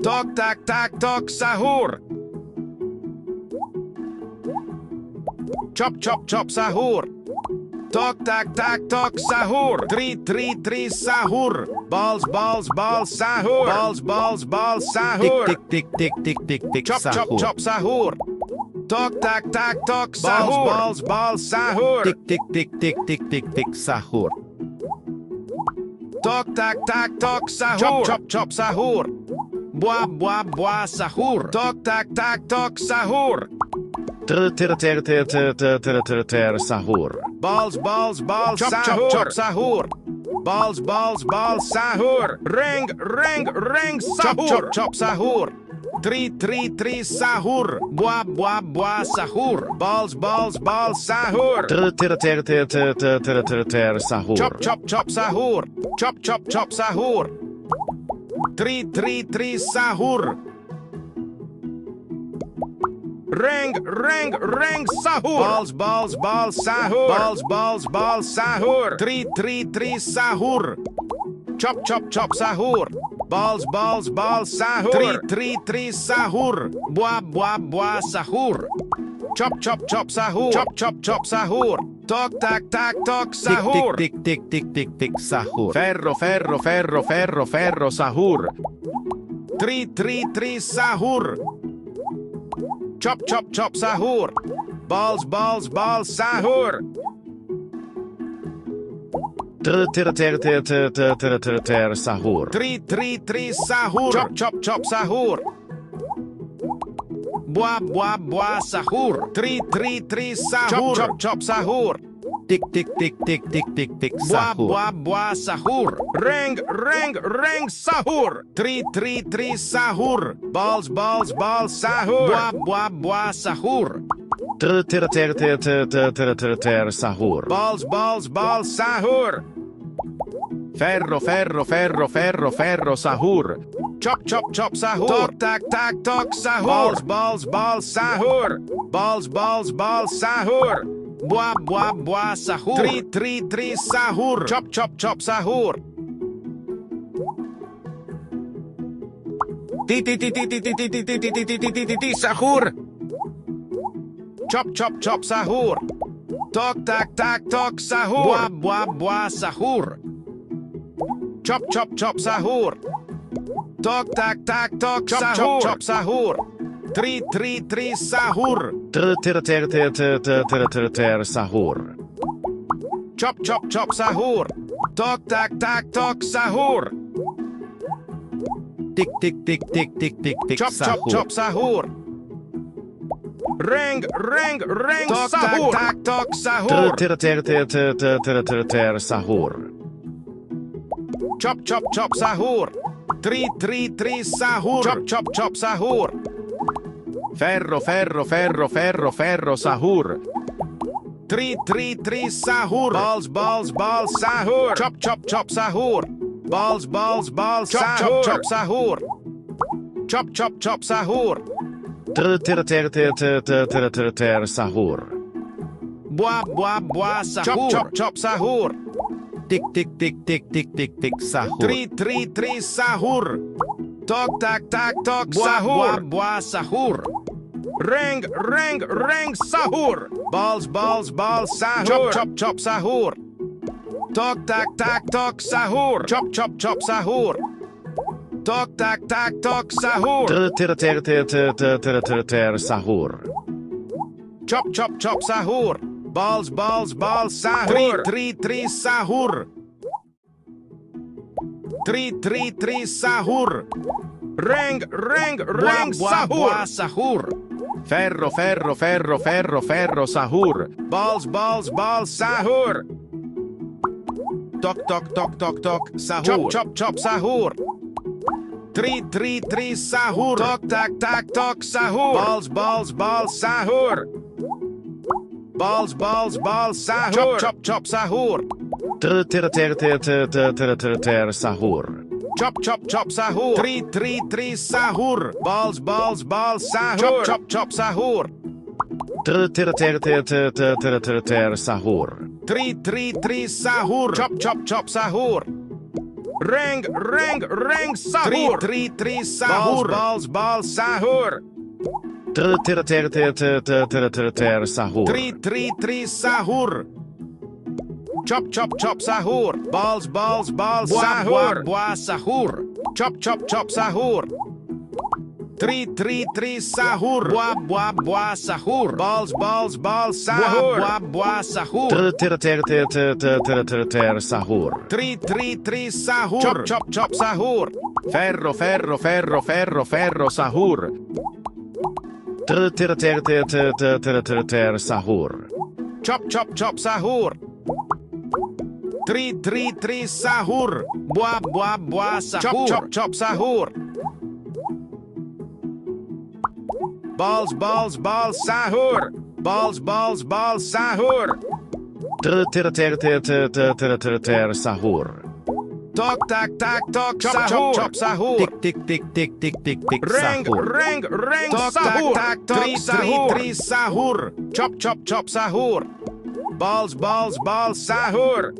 Tok tak tak tok sahur. Chop chop chop sahur. Tok tak tak tok sahur. Tri sahur. Balls sahur. Balls sahur. Tik tik tik tik tik tik tik Chop chop sahur. chop sahur. Tok tak tak tok sahur. Balls sahur. Tik tik tik tik tik tik tik sahur. Tok tak tak tok sahur. Chop chop chop sahur. Buah sahur. Tok tak tak tok sahur. Ter sahur. Balls chop sahur. chop chop sahur. Balls sahur. Ring sahur. Chop chop sahur. Tri sahur. Buah sahur. Balls sahur. Ter sahur. Chop chop chop sahur. Chop chop chop sahur. Tri sahur. Ring sahur. Balls sahur. Balls sahur. Tri sahur. Chop chop chop sahur. Balls sahur. Tri sahur. Buah sahur. Chop chop chop sahur. Chop chop sahur. Tok tak tak tok sahur. Tik tik tik tik tik sahur. Ferro sahur. Tri sahur. Chop chop chop sahur. Balls sahur. Ter sahur. Tri sahur. Chop chop chop sahur. Buah sahur. Tri sahur. Chop chop sahur. Tik tik tik tik tik tik tik sahur. Buah sahur. Ring sahur. Tri sahur. Balls sahur. Buah sahur. Ter sahur. Balls sahur. Ferro sahur. Chop chop chop sahur. Tok tak tak tok sahur. Balls sahur. Balls sahur. Buah sahur. Tri sahur. Chop chop chop sahur. Ti sahur. Chop chop chop sahur. Tok tak tak tok sahur. Buah sahur. Chop chop chop sahur. Tok tak tak tok sahur. Chop sahur. Tri sahur. Ter sahur. Chop chop chop sahur. Tok tak tak tok sahur. Tik tik tik tik tik tik tik Chop chop sahur. chop sahur. Ring sahur. Tak tok sahur. Ter sahur. Chop chop chop sahur. Tri sahur. Chop chop sahur. Ferro sahur. Tri sahur. Balls sahur. Chop chop sahur. Balls sahur. Chop sahur. Chop chop sahur. Ter sahur. Buah sahur. Chop sahur. Tik tik tik tik tik tik tik sahur. Tri sahur. Tok tak tak tok sahur. Buah sahur. Ring sahur. Balls sahur. Chop sahur. Tok tak tak tok sahur. Chop sahur. Tok tak tak tok sahur. Ter sahur. Chop sahur. Balls sahur. Tri sahur. Tri sahur. Ring sahur. Sahur. Ferro sahur. Balls sahur. Tok sahur. Chop sahur. Tri sahur. Tok tak tak tok sahur. Balls sahur. Balls sahur. Chop sahur. Ter sahur. Chop sahur. Tri sahur. Balls sahur. Chop sahur. Ter sahur. Tri sahur. Chop sahur. Ring, sahur. Tri, sahur. Balls, sahur. Ter sahur. Tri, sahur. Chop, sahur. Balls, sahur. Sahur. Chop, sahur. Tri, sahur. Sahur. Balls, sahur. Sahur. Ter sahur. Tri, sahur. Chop, sahur. Ferro sahur. Ter sahur. Chop, sahur. Tri, sahur. Sahur. Chop, sahur. Balls, sahur. Balls, sahur. Ter sahur. Tok, sahur. Chop, sahur. Tik, Ring, sahur. sahur. Tri, sahur. Chop, sahur. Balls, sahur.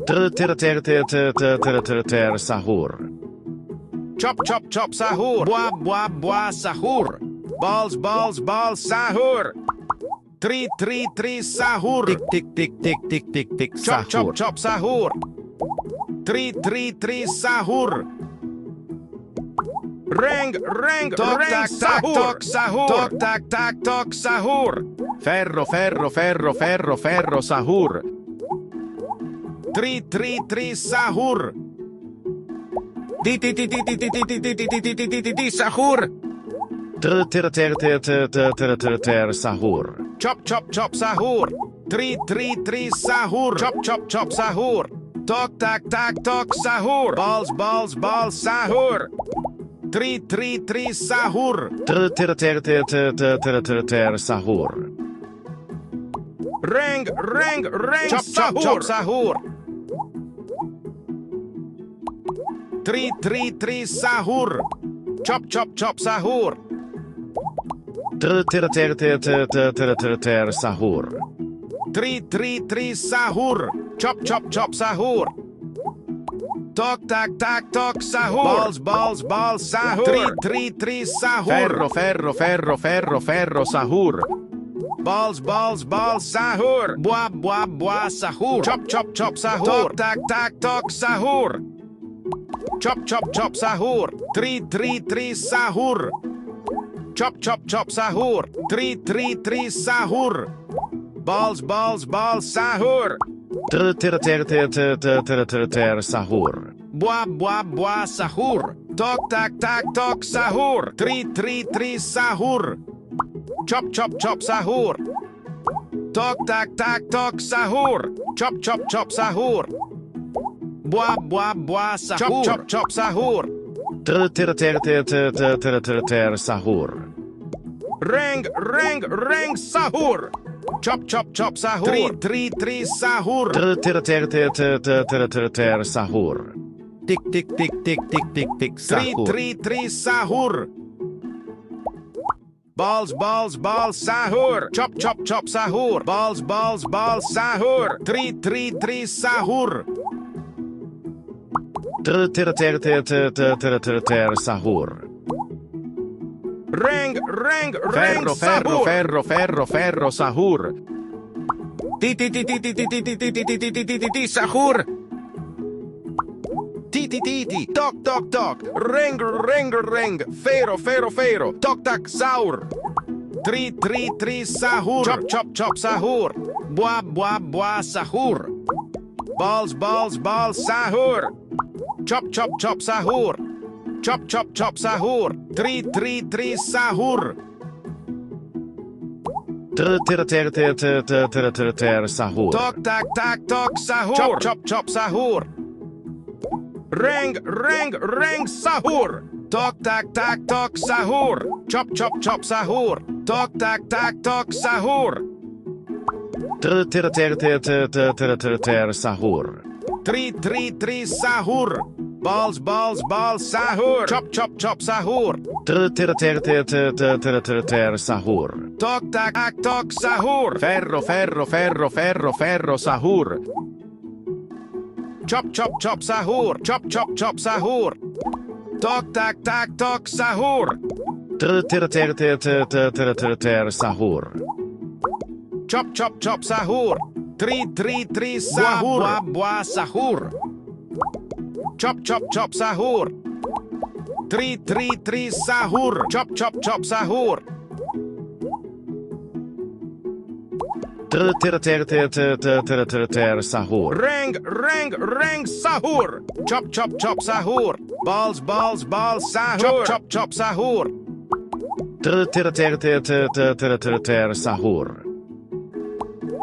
Ter sahur. Chop, sahur. Sahur. Balls, sahur. Tri, sahur. Tik, sahur. Chop, sahur. Tri, sahur. Ring, sahur. Sahur. Tok, sahur. Ferro sahur. Tri, sahur. Sahur. Ter sahur. Chop, sahur. Tri, sahur. Chop, sahur. Tok, sahur. Balls, sahur. Tri, sahur. Ter sahur. Ring, chop, sahur. Tri, sahur. Chop, sahur. Ter sahur. Tri, sahur. Chop, sahur. Tok, sahur. Balls, sahur. Tri, sahur. Ferro sahur. Balls, sahur. Sahur. Chop, sahur. Tok, sahur. Chop, sahur. Tri, sahur. Chop, sahur. Tri, sahur. Balls, sahur. Ter sahur. Sahur. Tok, sahur. Tri, sahur. Chop, sahur. Tok, sahur. Chop, sahur. Sahur. Chop, sahur. Ter sahur. Ring, sahur. Chop, sahur. Tri, sahur. Ter sahur. Tik, sahur. Tri, sahur. Balls, sahur. Chop, sahur. Balls, sahur. Tri, sahur. Ter sahur. Ring, sahur. Ferro sahur. Sahur. Ti. Tok. Ring. Fero. Tok, sahur. Tri, sahur. Chop, sahur. Sahur. Balls, sahur. Chop, sahur. Chop, sahur. Tri, sahur. Ter sahur. Tok, sahur. Chop, sahur. Ring, sahur. Tok, sahur. Chop, sahur. Tok, sahur. Ter sahur. Tri, sahur. Balls, sahur. Chop, sahur. Ter sahur. Tok, sahur. Ferro sahur. Chop chop chop sahur. Chop chop chop sahur. Tok tak tak tok sahur. Ter sahur. Chop chop chop sahur. Tri sahur. Bua bua sahur. Chop chop chop sahur. Tri sahur. Chop chop chop sahur. Ter sahur. Reng sahur. Chop chop chop sahur. Balls sahur. Chop chop chop sahur. Ter sahur.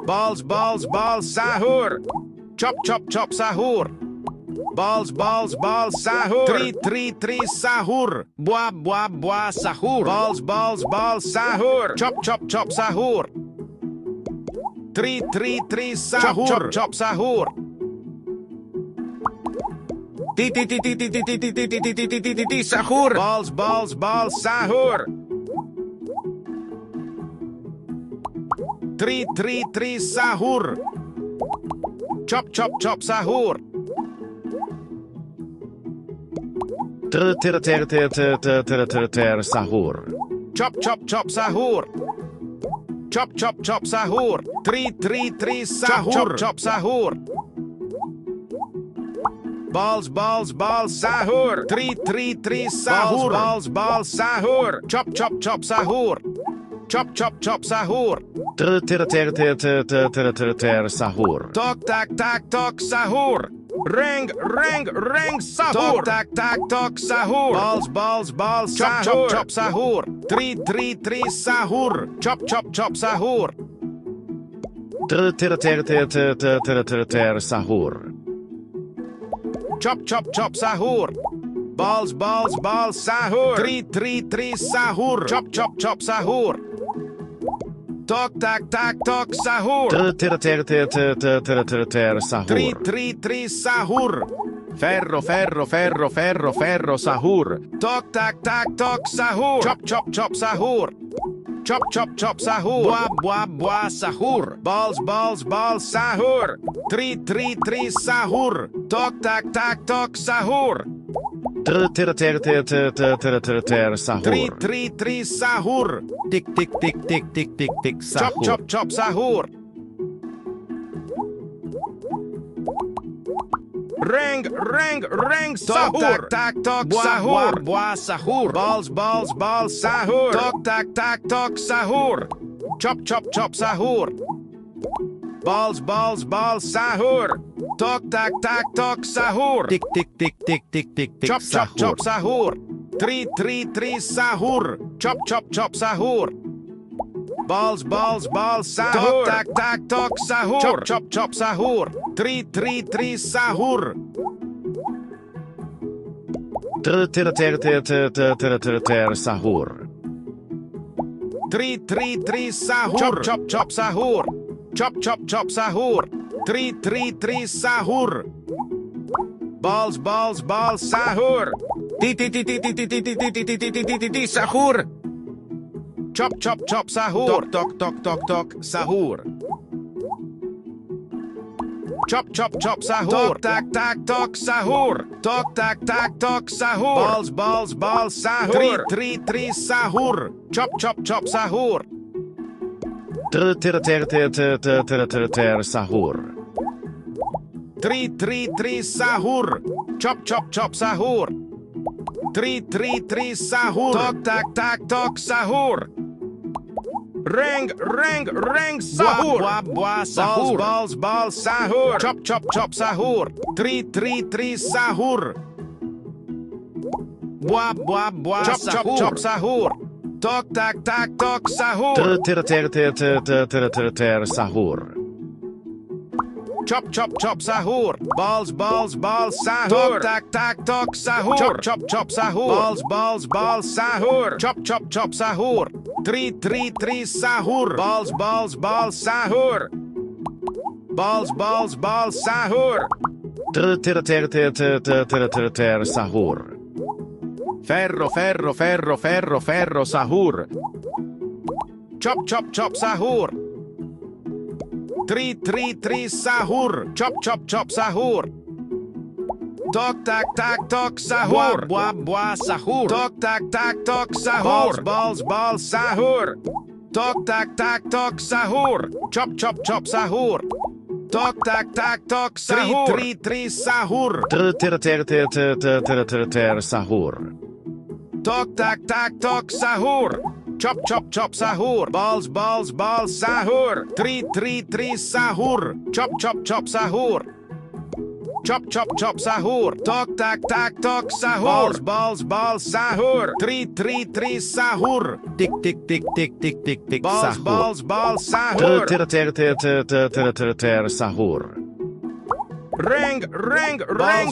Balls sahur. Chop chop chop sahur. Balls sahur. Tri sahur. Bua sahur. Balls sahur. Chop chop chop sahur. Tri sahur. Chop sahur. Ti sahur. Balls sahur. Tri sahur. Chop chop chop sahur. Ter sahur. Chop chop chop sahur. Chop chop chop sahur. Tri sahur. Chop sahur. Balls sahur. Tri sahur. Balls sahur. Chop chop chop sahur. Chop chop chop sahur. Ter sahur. Tok tak tak tok sahur. Reng sahur. Tok tak tok sahur. Balls sahur. Chop sahur. Tri sahur. Chop chop sahur. Ter sahur. Chop chop sahur. Balls sahur. Tri sahur. Chop chop sahur. Tok tak tok sahur. Ter sahur. Tri sahur. Ferro sahur. Tok tak tok sahur. Chop sahur. Chop chop sahur. Bua sahur. Balls sahur. Tri sahur. Tok tak tok sahur. Ter sahur. Tri sahur. Tik sahur. Chop sahur. Reng sahur. Tak tok sahur. Bua sahur. Balls sahur. Tok tak tok sahur. Chop sahur. Balls sahur. Tok tak tok sahur. Tik Chop sahur. Tri sahur. Chop sahur. Balls sahur. Tok tak tok sahur. Chop sahur. Tri sahur. Ter sahur. Tri sahur. Chop sahur. Chop sahur. Tri sahur. Balls sahur. Ti sahur. Chop sahur. Tok sahur. Chop sahur. Tok tak tok sahur. Tok tak tok sahur. Balls sahur. Tri sahur. Chop sahur. Ter sahur. Tri sahur. Chop sahur. Tri sahur. Tok tak tok sahur. Reng sahur. Bua sahur. Balls sahur. Chop sahur. Tri sahur. Bua sahur. Chop sahur. Tok tak tok sahur. Ter sahur. Chop sahur. Balls sahur. Tok tak tok sahur. Chop sahur. Balls sahur. Chop sahur. Tri sahur. Balls sahur. Balls sahur. Ter sahur. Ferro sahur. Chop sahur. Tri sahur. Chop sahur. Tok tak tak tok sahur. Buah buah sahur. Tok tak tak tok sahur. Balls balls sahur. Tok tak tak tok sahur. Chop chop chop sahur. Tok tak tak tok sahur. Tri sahur. Ter sahur. Tok tak tak tok sahur. Chop chop chop sahur. Balls sahur. Tri sahur. Chop chop chop sahur. Chop chop chop sahur. Tok tak tak tok sahur. Balls sahur. Tri sahur. Tik Balls sahur. sahur. Ter sahur. Ring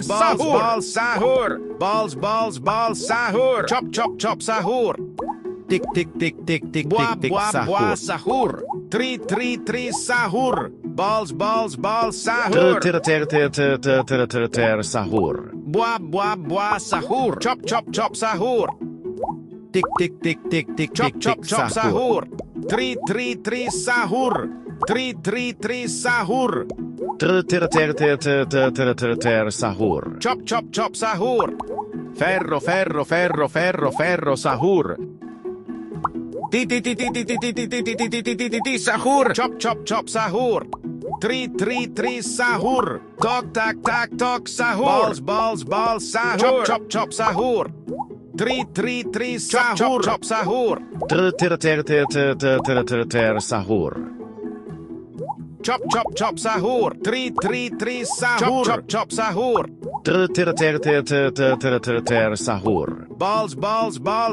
sahur. Sahur. Balls sahur. Chop chop chop sahur. Tik Buah sahur. sahur. Tri sahur. Balls sahur. Ter sahur. Buah sahur. Chop chop chop sahur. Tik Chop chop chop sahur. Tri sahur. Tri sahur. Ter sahur. Chop chop chop sahur. Ferro sahur. Sahur. Chop chop chop sahur. Tri sahur. Tok tak tak tok sahur. Balls sahur. Chop chop chop sahur. Tri sahur. Chop sahur. Ter sahur. Chop chop chop sahur. Tri sahur. Chop chop sahur. Ter sahur. Balls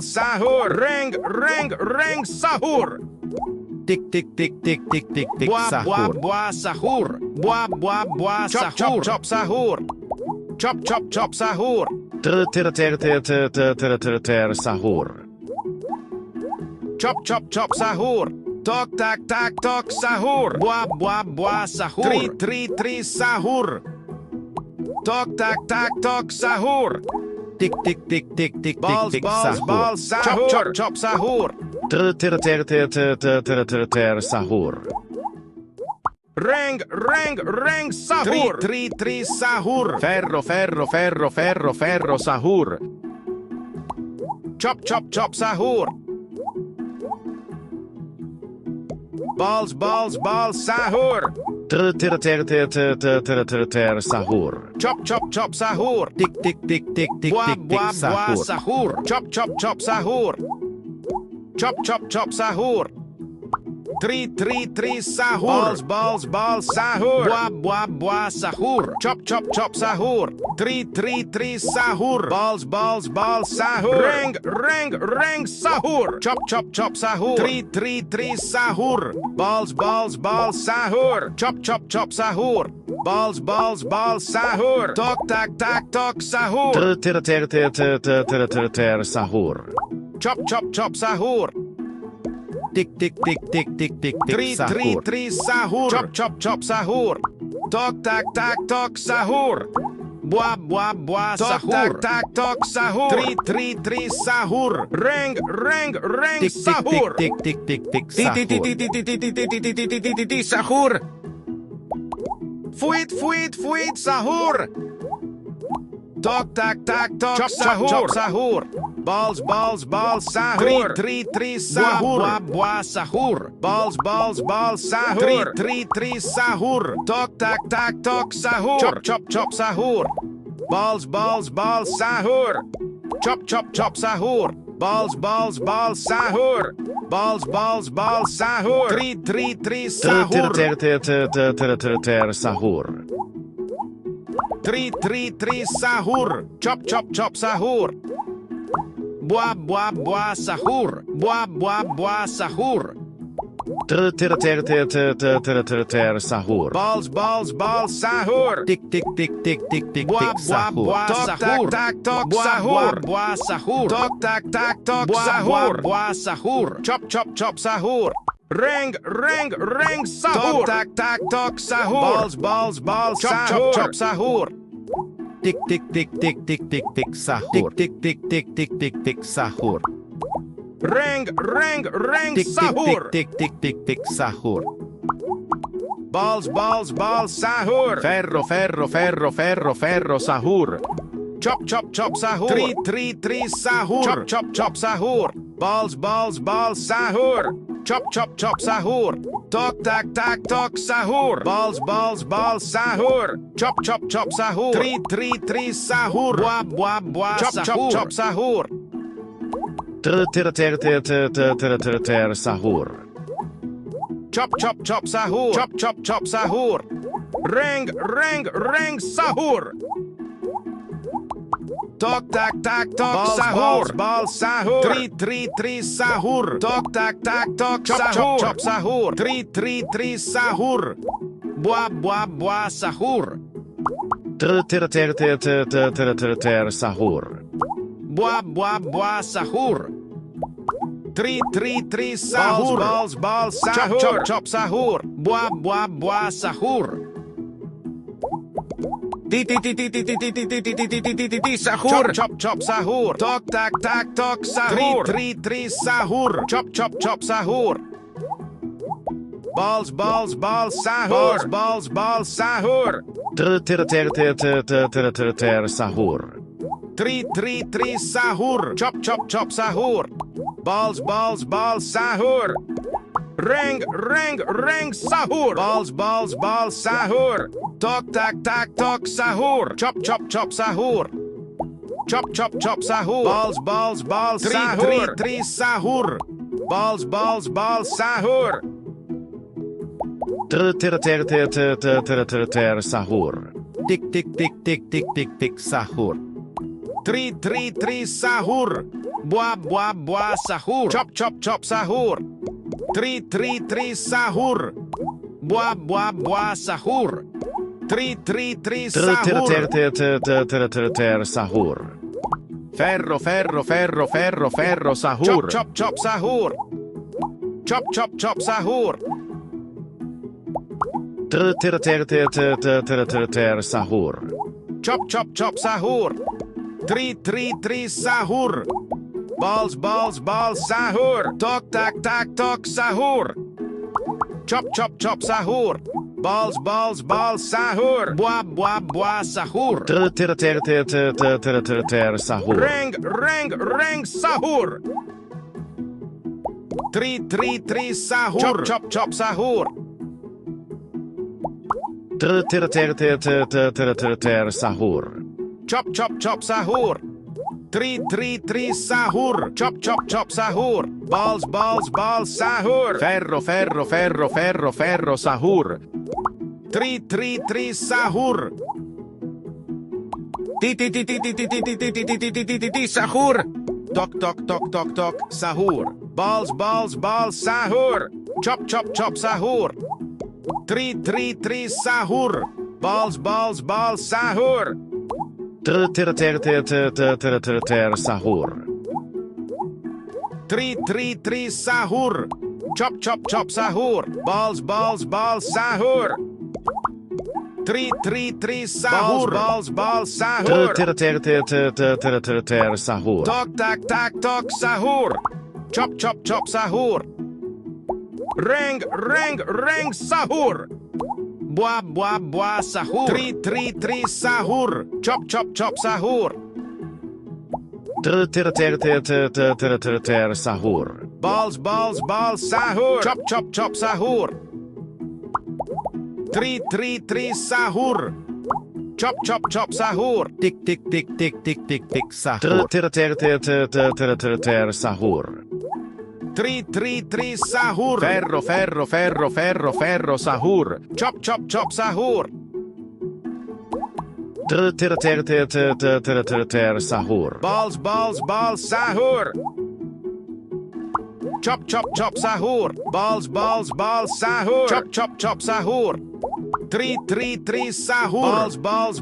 sahur. Ring sahur. Tik sahur. Buah sahur. Buah sahur. Chop sahur. Chop sahur. Ter sahur. Chop chop sahur. Tok tak tak tok sahur. Buah sahur. Tri sahur. Tok tak tak tok sahur. Tik Balls sahur. Chop sahur. Ter sahur. Ring sahur. Tri sahur. Ferro sahur. Chop chop sahur. Balls sahur. Ter sahur. Chop chop sahur. Tik Buah sahur. sahur. Chop chop sahur. Chop chop sahur. Tri sahur. Balls sahur. Buah sahur. Chop chop sahur. Tri sahur. Balls sahur. Ring sahur. Chop chop sahur. Tri sahur. Balls sahur. Chop chop sahur. Balls sahur. Tok tak tak tok sahur. Ter sahur. Chop chop sahur. Tik sahur. Tri sahur. Chop chop sahur. Tok tak tak tok sahur. Buah sahur. Tok tak tok sahur. Tri sahur. Ring sahur. Sahur. Fuit sahur. Tok tak tak tok sahur. Balls sahur. Tri sahur. Buah sahur. Balls sahur. Tri sahur. Tok tak tak tok sahur. Chop sahur. Balls sahur. Chop chop sahur. Balls sahur. Balls sahur. Tri sahur. Ter sahur. Tri sahur. Chop sahur. Buah sahur. Buah sahur. Ter sahur. Balls sahur. Tik sahur. Tok tak tok sahur. Buah sahur. Tok tak tok sahur. Buah sahur. Chop sahur. Ring sahur. Tok tak tok sahur. Balls chop sahur. Tik sahur. Tik sahur. Ring sahur. Tik sahur. Balls, balls, balls, sahur. Ferro, ferro, ferro, ferro, ferro, sahur. Chop, chop, chop, sahur. Three, sahur. Chop, chop, chop, sahur. Balls, balls, balls, sahur. Chop, chop, chop, sahur. Tok, tak, sahur. Balls, balls, balls, sahur. Chop, chop, chop, sahur. Three, sahur. Bua, bua, bua, chop, sahur. Chop, chop, sahur. Ter, sahur. Chop, chop, chop, sahur. Chop, chop, chop, sahur. Ring, sahur. Tok, tak, balls, sahur. Balls, sahur. Three, sahur. Tok, tak, chop, sahur. Chop, sahur. Three, sahur. Bua, bua, sahur. Ter, sahur. Bua, bua, sahur. Three, sahur. Balls, sahur. Chop, sahur. Bua, bua, sahur. Sahur. Chop, sahur. Tok, tak, sahur. Three, sahur. Chop, sahur. Balls, sahur. Balls, sahur. Ter, sahur. Three, sahur. Chop, sahur. Balls, sahur. Ring, sahur. Balls, sahur. Tok, tak, sahur. Chop, sahur. Chop, sahur. Balls, sahur. Three, sahur. Balls, sahur. Ter, sahur. Tik, sahur. Three, sahur. Bua, sahur. Chop, sahur. Three, sahur. Bua, sahur. Three, sahur. Ter, sahur. Ferro, sahur. Chop, sahur. Chop, sahur. Ter, sahur. Chop, sahur. Three, sahur. Balls, sahur. Tok, tak, sahur. Chop, sahur. Balls, sahur. Bua, sahur. Ter, sahur. Ring, sahur. Three, sahur. Chop, sahur. Ter, sahur. Chop, sahur. Three, sahur. Chop, sahur. Balls, sahur. Ferro, sahur. Three, sahur. Sahur. Tok, sahur. Balls, sahur. Chop, sahur. Three, sahur. Balls, sahur. Ter, sahur. Three, sahur. Chop, sahur. Balls, sahur. Three, sahur. Balls, sahur. Ter, sahur. Tok, tak, sahur. Chop, sahur. Ring, sahur. Bua, sahur. Three, sahur. Chop, sahur. Ter, sahur. Balls, sahur. Chop, sahur. Three, sahur. Chop, sahur. Tik, sahur. Ter, sahur. Three, sahur. Ferro, sahur. Chop, sahur. Ter, sahur. Balls, sahur. Chop, sahur. Balls, sahur. Chop, sahur. Three, sahur. Balls,